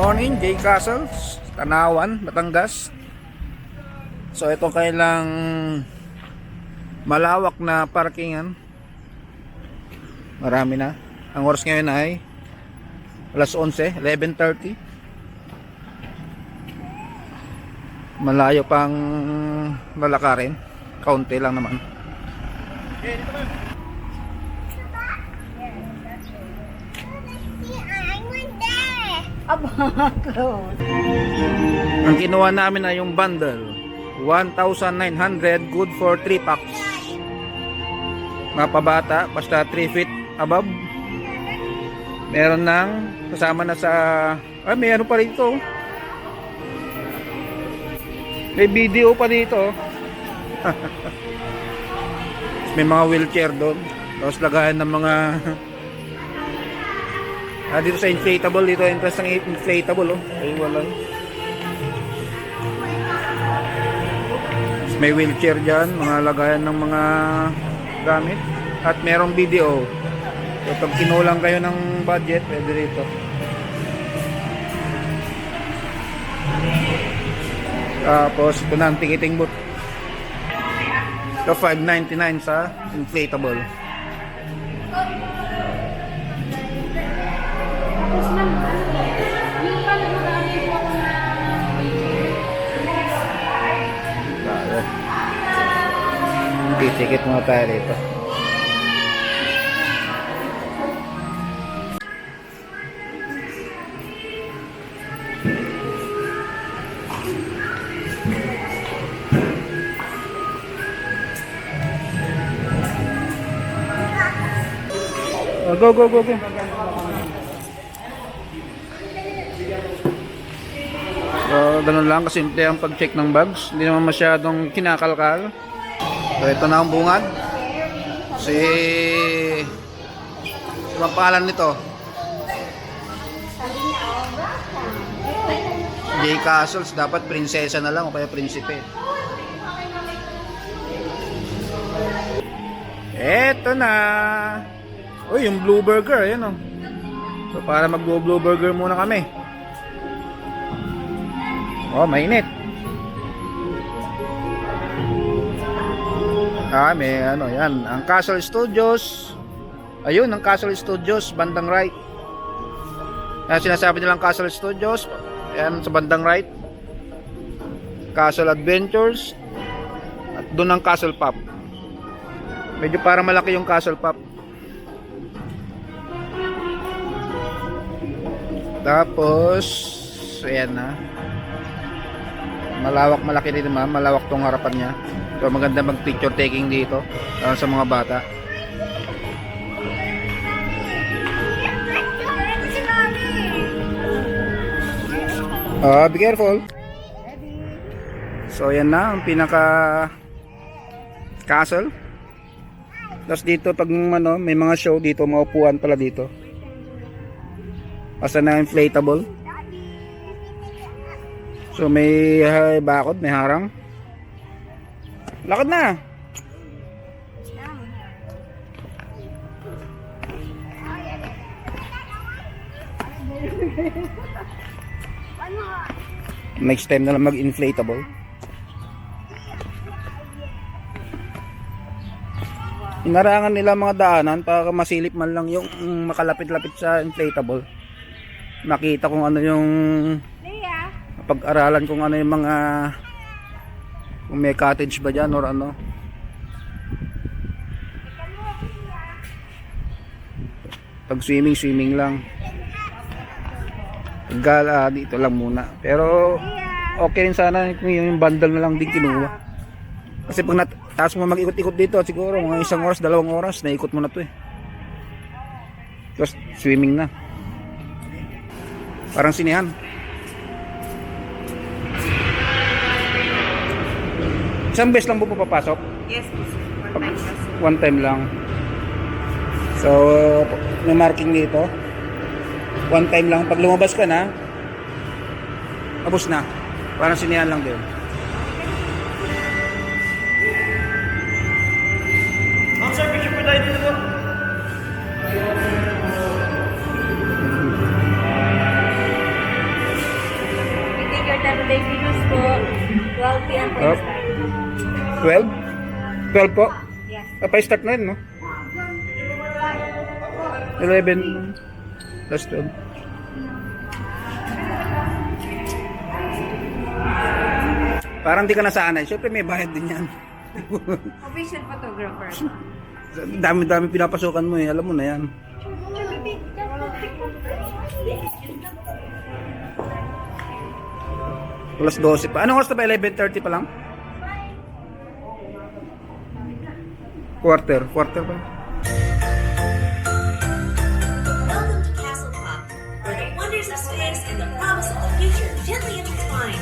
morning, J Castles, Tanawan, Batangas. So ito kailang malawak na parkingan. Marami na. Ang oras ngayon ay alas 11, 11:30. Malayo pang lalakarin. Kaunti lang naman. Ang kinuha namin ay yung bundle 1,900, good for 3 packs. Mapabata, basta 3 feet above. Meron ng kasama na sa may ano pa rito. May video pa dito. May mga wheelchair doon. Tapos lagayan ng mga dito sa inflatable, dito interest ng inflatable ay wala. May wheelchair dyan, mga lagayan ng mga gamit. At merong video. So pag kinulang kayo ng budget, pwede rito. Tapos ito na ang ticketing booth. Ito $5.99 sa inflatable. Titikit muna tayo dito. Go. So, ganun lang kasimple ang pag-check ng bags. Hindi naman masyadong kinakalkal. So, ito na ang bungad. Ang pangalan nito J Castles. Dapat prinsesa na lang o kaya prinsipe. Eto na. Uy, yung blue burger, ayan o. So para mag-blue burger muna kami. Oh, mainit. May ano yan, ang Castle Studios. Ayun, ang Castle Studios, bandang right. Yan sinasabi nilang Castle Studios. Yan sa bandang right. Castle Adventures. At doon ang Castle Pop. Medyo parang malaki yung Castle Pop. Tapos ayan na. Malaki rin naman, malawak tong harapan niya. So maganda mag picture taking dito sa mga bata. Be careful. So yan na ang pinaka castle. Tapos dito pag may mga show dito, mga upuan pala dito. Basta na inflatable. So may bakod, may harang. Lakad na. Next time na lang mag-inflatable. Inarangan nila mga daanan para masilip man lang yung makalapit-lapit sa inflatable. Makita kung ano yung pag-aralan kung ano yung mga kung may cottage ba dyan or ano. Pag swimming lang. Gala dito lang muna. Pero okay rin sana kung yung bundle na lang din kinuha. Kasi pag taas mo mag-ikot-ikot dito, siguro mga 1 oras, 2 oras naikot mo na to eh. Tapos swimming na. Parang sinihan. Isang beses lang po papasok? Yes, one time lang. So, may marking dito. One time lang. Pag lumabas ka na, tapos na. Parang sinihan lang din. Ma'am sir, picture po tayo dito po. Tapos po, 12 p.m. po Up. yung start. 12? 12 po? Yes. Pa-start na yun, no? 11 plus 12. Parang di ka nasanay. Siyempre may bayad din yan. Official photographer. Dami-dami pinapasukan mo eh. Alam mo na yan. Plus 12 pa. Anong oras na ba? 11:30 pa lang? Quarter pa. Welcome to Castle Pop, where the wonders of space and the promise of the future gently intertwine.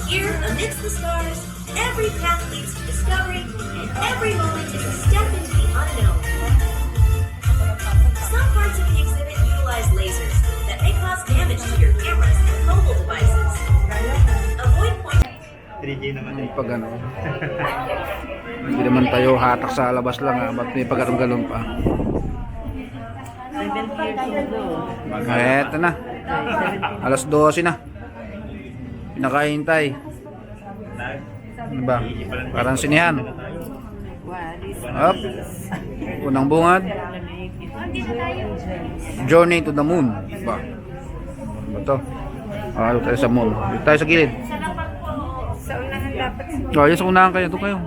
Here, amidst the stars, every path leads to discovery, and every moment is a step into the unknown. Some parts of the exhibit utilize lasers that may cause damage to your cameras and mobile devices. Avoid pointing. 3G naman eh. Pag ano. Hindi naman tayo hatak sa labas lang ha. Ba't may pagkatong-galon pa? Eto na. Alas 12 na. Pinakahintay. Ano ba? Parang sinihan. Up. Unang bungad. Journey to the moon. Ba? Ano to? Dito tayo sa moon. Dito tayo sa gilid. Sa unahan dapat. Yan sa unahan kayo. Ito kayo.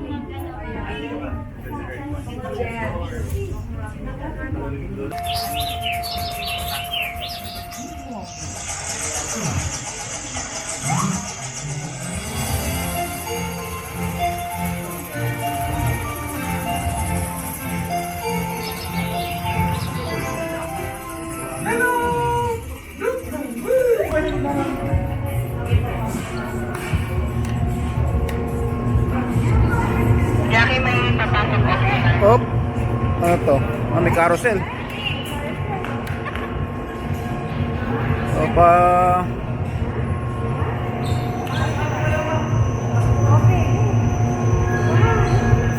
Op. Ano to? May carousel. Opa.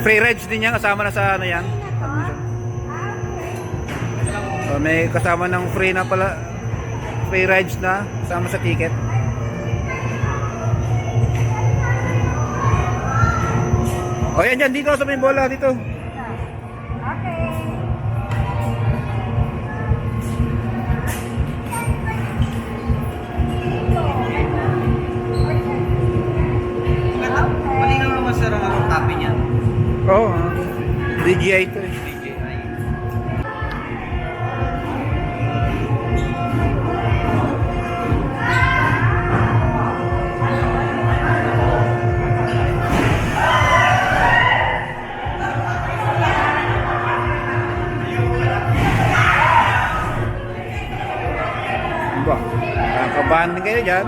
Free rides din yan. Kasama na sa ano yan. May kasama ng free na pala. Free rides na. Kasama sa ticket. O yan dyan. Dito sa may bola. Dito. Malinaw naman sir ang copy niya. Oo. DJI to eh. Ba, nakakabahan din kayo dyan.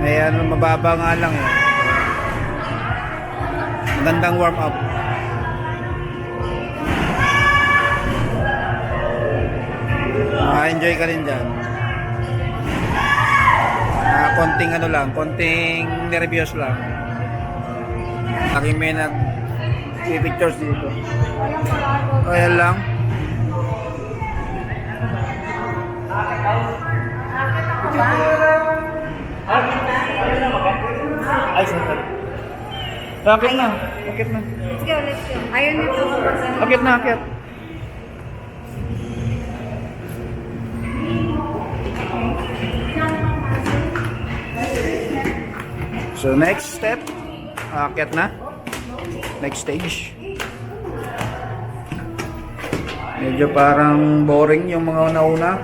May ano, mababa nga lang eh. Magandang warm up. Enjoy ka rin dyan. Konting ano lang, konting nervyos lang. Aking may pictures dito. O yan lang. Ay, sir. Akit na. Akit na. Let's go, let's go. Ayaw niyo po. Akit na, akit. So next step, akit na. Next stage. Medyo parang boring yung mga nauna.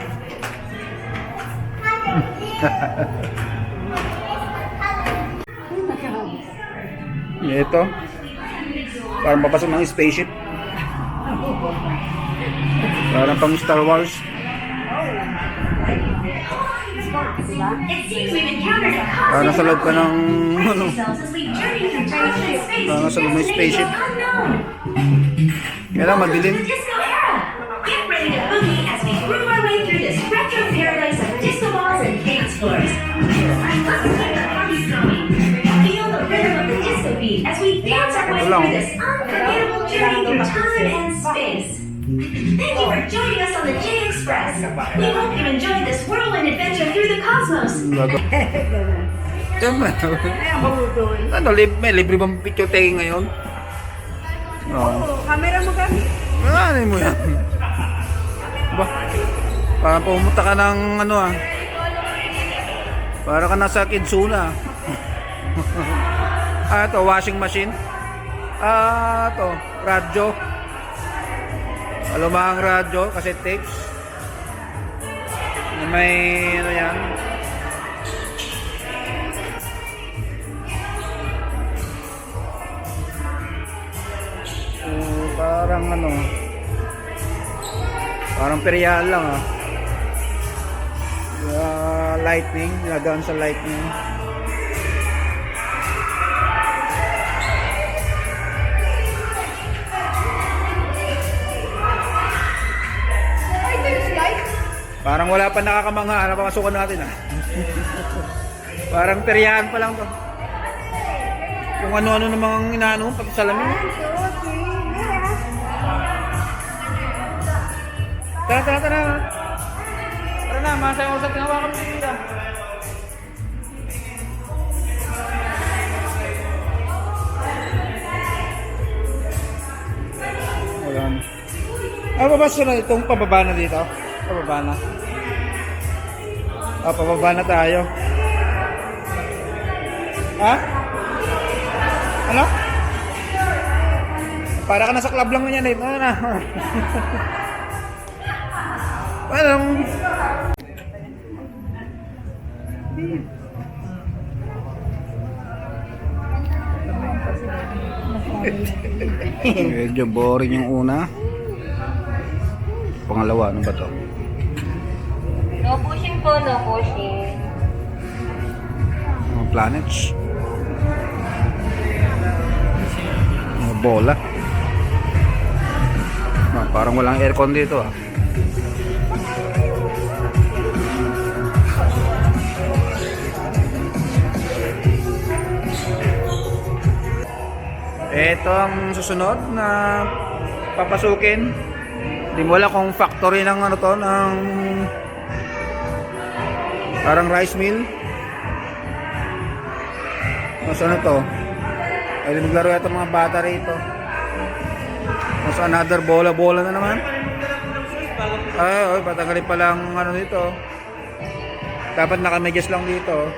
Ito. Parang papasok ng spaceship. Parang pang Star Wars. Parang nasa loob ka ng ano. Parang nasa loob ng spaceship. Kaya lang madilim. Get ready to boogie as we groove our way through this retro paradise of disco balls and dance floors. Let's keep the party going. Feel the rhythm of the disco beat as we dance our way through this unforgettable journey through time and space. Thank you for joining us on the J Express. We hope you enjoyed this whirlwind adventure through the cosmos. Tama. Ano, may libre bang picture taking ngayon? Oo. Camera mo kami. Ano mo yan? Ba? Parang pumunta ka ng ano ah. Para ka nasa Kidsuna. Ito, washing machine. Ito, radyo. Alumahang radyo, cassette tapes. May ano yan. Parang ano, parang perial lang ah. Lightning, nilagaan sa lightning. Parang wala pa nakakamangha, napapasukan natin ah. Parang peryahan pa lang to. Kung ano-ano namang inaano, pati salamin. Tara. Tara na, masaya ko sa tinawakan mo dito. Wala na. Babasa na itong pababa na dito. Pababa na. Pababa na tayo. Ha? Ano? Para ka nasa club lang na yan eh. Ano na? Parang medyo boring yung una. Pangalawa, ano ba to? No pushing po, no pushing. Mga planets. Mga bola. Parang walang aircon dito ah. Ito ang susunod na papasukin. Hindi mo alam kung factory ng ano to, ng parang rice mill. Mas ano to? Ay naglaro yata mga bata rito. Mas another bola-bola na naman. Ay, patanggalin pa lang ano dito. Dapat nakamedyas lang dito.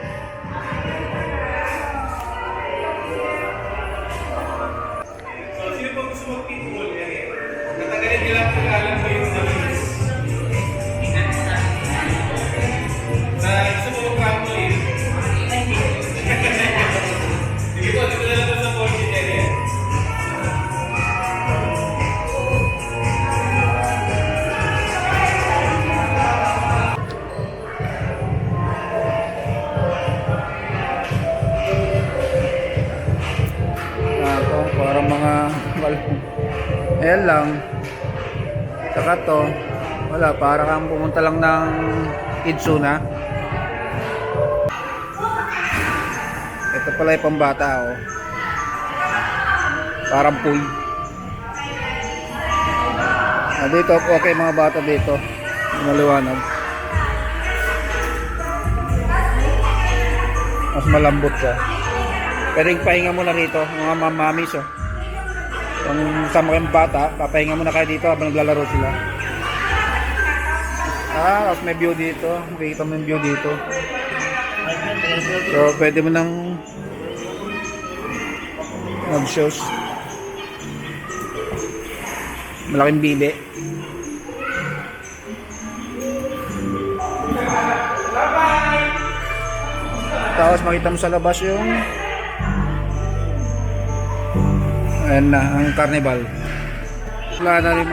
Parang mga ayan lang. Saka to, wala, para kang pumunta lang ng Kidsuna. Ito pala yung pambata oh. Parang pool. Dito, okay mga bata dito. Maliwanag. Mas malambot siya. Pero pahinga muna rito, mga mamamis oh. Kung sama kayong bata, papahinga muna kayo dito habang naglalaro sila. Tapos may view dito. Makikita mo yung view dito. So, pwede mo nang mag-shows. Malaking bibi. Tapos makita mo sa labas yung ayan na, ang carnival. Wala na rin.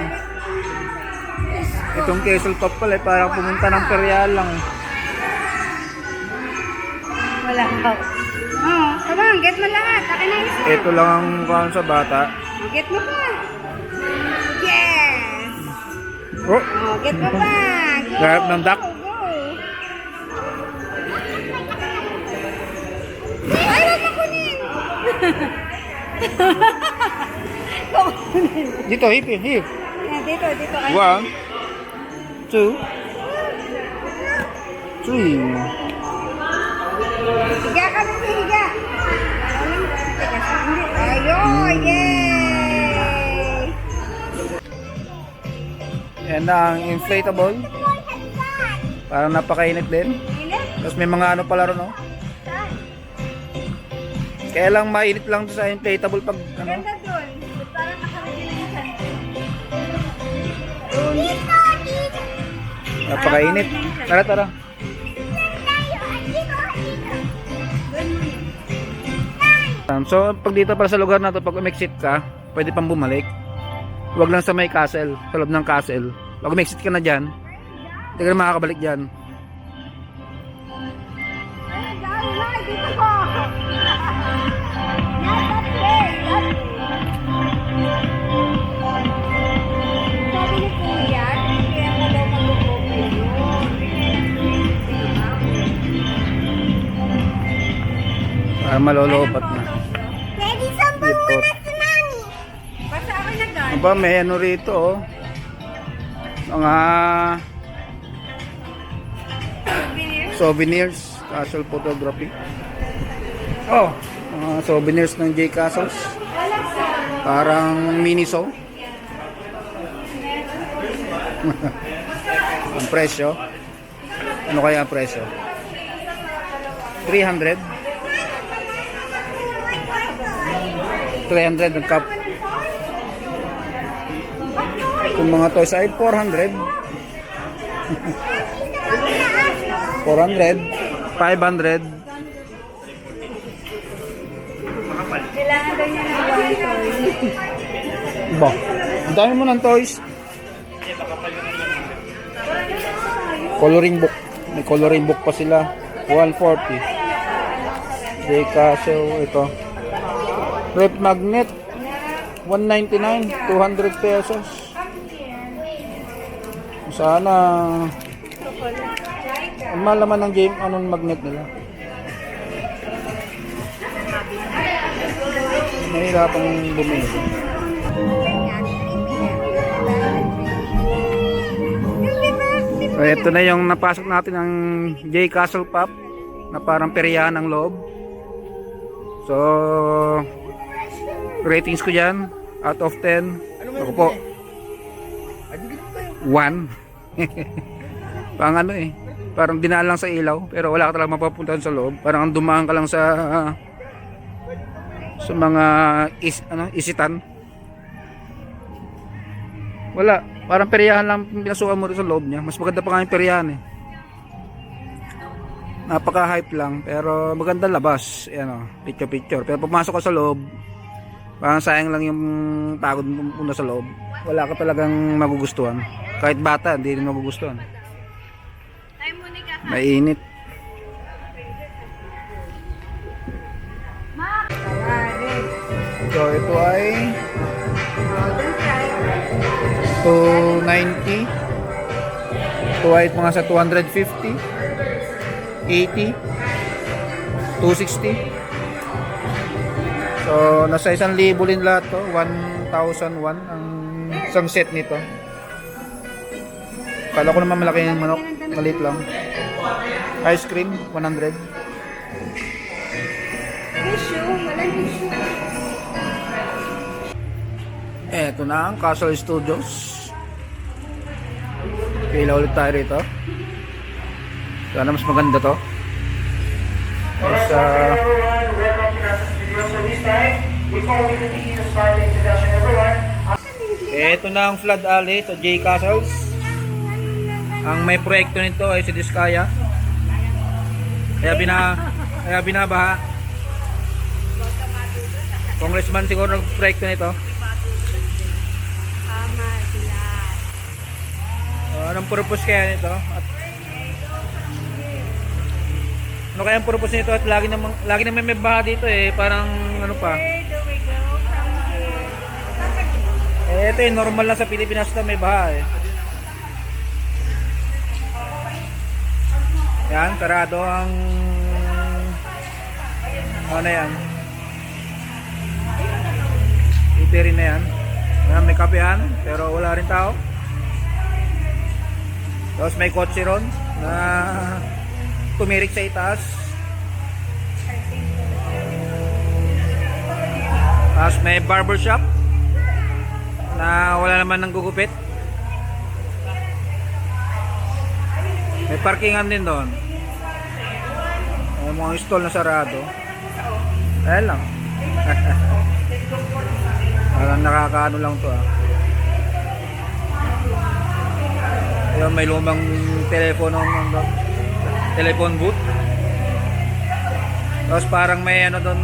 Itong Castle Top pala, parang pumunta ng Perial lang. Wala ka. Oo, kabang, get mo lahat. Akin na isa. Ito lang ang kuhan sa bata. Get mo pa. Yes. Oh, Get mo pa. Go. Garap ng duck. Go. Ay, wag mo kunin. Dito, hip. Dito. Ay, 1, 2, 3. higa ka na, higa. Ayun, yay! Yan na ang inflatable. Parang napakainit din. Tapos may mga ano pala ron, no? Kaya lang mainit lang sa inflatable pag ano. Ganda dun. Parang nakaragin na Napakainit. Tara. So pag dito para sa lugar na to, pag umexit ka, pwede pang bumalik. Huwag lang sa may castle, sa loob ng castle. Pag umexit ka na dyan, hindi ka na makakabalik dyan. Sabi ni Kuya, kaya ka daw mag-open Para malolobat na. Daddy, saan ba Ipot. si Mami? Basta ako na doon. Aba, may ano rito, oh. Mga souvenirs, castle photography. Oh, mga souvenirs ng J Castles. Parang Miniso. Ang presyo. Ano kaya ang presyo? 300. 300 ang cup. Kung mga toys ay 400. 400. 500. Kailangan daw niya ng one toy. Ba, ang dami mo ng toys. Coloring book. May coloring book pa sila. 140. J Castle, ito. Rep magnet. 199. 200 pesos. Sana ang malaman ng game, anong magnet nila. Mahirapang bumili. So, ito na yung napasok natin ng J Castle Pop na parang peryahan ng loob. So, ratings ko dyan, out of 10, ako po, 1. Pang ano eh, parang dinaan lang sa ilaw, pero wala ka talagang mapapuntahan sa loob. Parang ang dumaan ka lang sa mga isitan. Wala, parang peryahan lang pinasukan mo rin sa loob niya. Mas maganda pa nga yung peryahan eh. Napaka-hype lang, pero maganda labas. Ayan o, picture. Pero pumasok ka sa loob, parang sayang lang yung pagod mo sa loob. Wala ka talagang magugustuhan. Kahit bata, hindi rin magugustuhan. Mainit. So ito ay 290. Ito ay mga sa 250, 80, 260. So nasa 1,000 din lahat to. 1,001 ang isang set nito. Kala ko naman malaki yung manok, maliit lang. Ice cream 100. Eto na ang Castle Studios. Kailan ulit tayo rito. Sana mas maganda to. Eto na ang Flood Alley to J Castles. Ang may proyekto nito ay si Diskaya. Kaya binabaha. Congressman siguro ng proyekto nito. Anong purpose kaya nito? At ano kaya ang purpose nito? At lagi naman may baha dito eh. Parang ano pa. Ito eh, normal lang sa Pilipinas na may baha eh. Yan, sarado ang ano yan. Ito rin na yan. Yan, may kapehan, pero wala rin tao. Tapos may kotse ron na tumirik sa itaas. Tapos may barbershop na wala naman nang gugupit. May parkingan din doon. May mga stall na sarado. Ayan lang. Parang nakakaano lang to ah. Ayun, may lumang telepono doon. Telephone booth. Tapos parang may ano doon.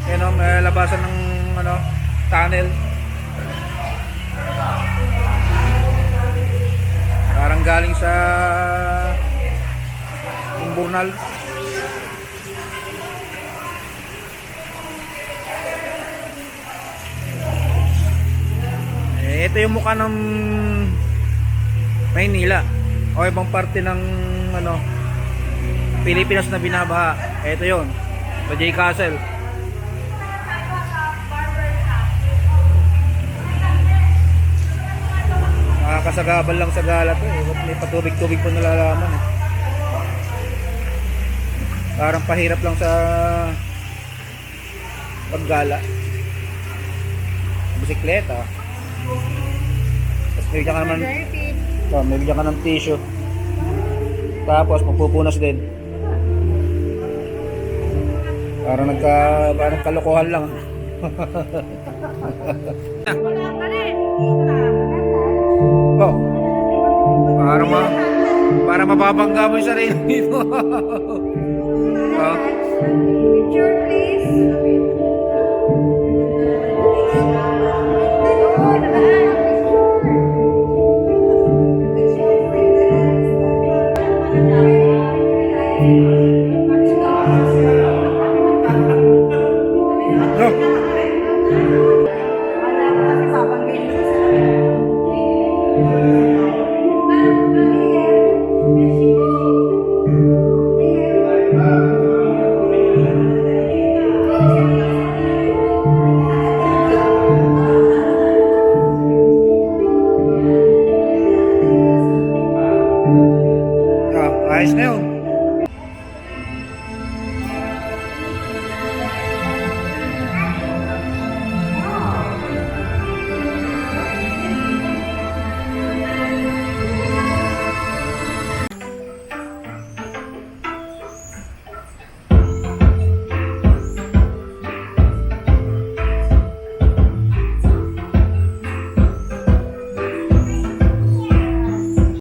Ano, may labasan ng ano, tunnel. Parang galing sa Kumbunal. Ito yung mukha ng Maynila o ibang parte ng ano Pilipinas na binabaha. Ito yon, sa J Castle. Nakakasagabal lang sa gala to eh. May patubig-tubig pa nalalaman eh. Parang pahirap lang sa paggala. Bisikleta. Tapos may bigyan ka naman, may bigyan ka ng tissue. Tapos magpupunas din. Parang kalokohan lang. Oh. Para mababangga mo yung sarili mo. Oh. Picture please.